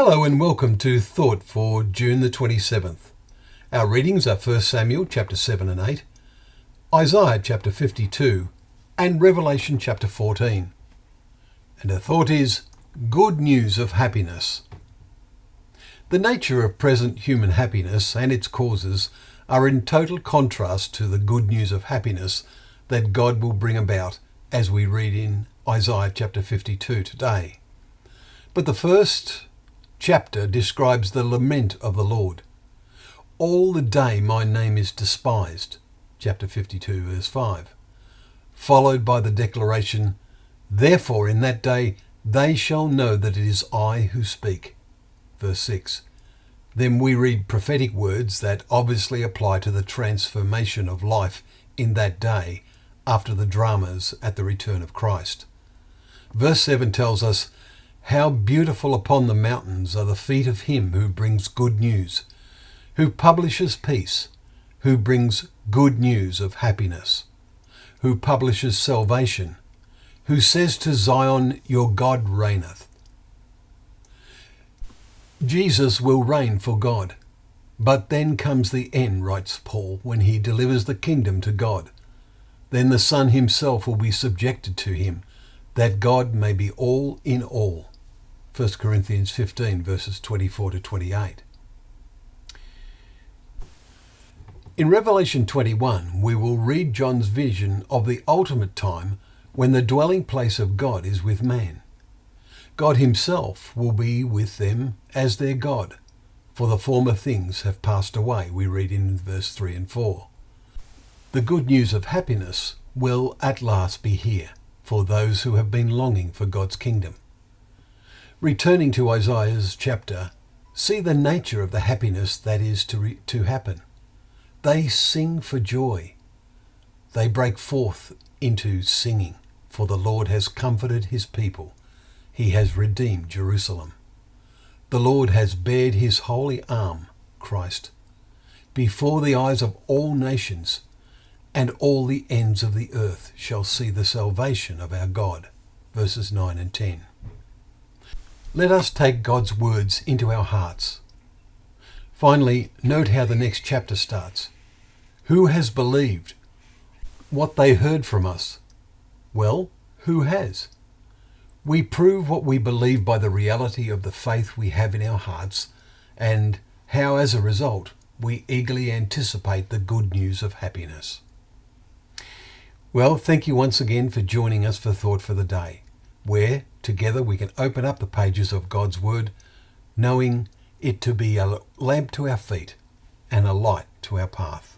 Hello and welcome to Thought for June the 27th. Our readings are 1 Samuel chapter 7 and 8, Isaiah chapter 52 and Revelation chapter 14. And our thought is good news of happiness. The nature of present human happiness and its causes are in total contrast to the good news of happiness that God will bring about as we read in Isaiah chapter 52 today. But the first chapter describes the lament of the Lord. All the day my name is despised, chapter 52 verse 5, followed by the declaration, therefore in that day they shall know that it is I who speak, verse 6. Then we read prophetic words that obviously apply to the transformation of life in that day after the dramas at the return of Christ. Verse 7 tells us, how beautiful upon the mountains are the feet of him who brings good news, who publishes peace, who brings good news of happiness, who publishes salvation, who says to Zion, your God reigneth. Jesus will reign for God, but then comes the end, writes Paul, when he delivers the kingdom to God. Then the Son himself will be subjected to him, that God may be all in all. 1 Corinthians 15 verses 24 to 28. In Revelation 21, we will read John's vision of the ultimate time when the dwelling place of God is with man. God himself will be with them as their God, for the former things have passed away, we read in verse 3 and 4. The good news of happiness will at last be here for those who have been longing for God's kingdom. Returning to Isaiah's chapter, see the nature of the happiness that is to happen. They sing for joy. They break forth into singing, for the Lord has comforted his people. He has redeemed Jerusalem. The Lord has bared his holy arm, Christ, before the eyes of all nations, and all the ends of the earth shall see the salvation of our God. Verses 9 and 10. Let us take God's words into our hearts. Finally, note how the next chapter starts. Who has believed what they heard from us? Well, who has? We prove what we believe by the reality of the faith we have in our hearts and how, as a result, we eagerly anticipate the good news of happiness. Well, thank you once again for joining us for Thought for the Day, where together we can open up the pages of God's Word, knowing it to be a lamp to our feet and a light to our path.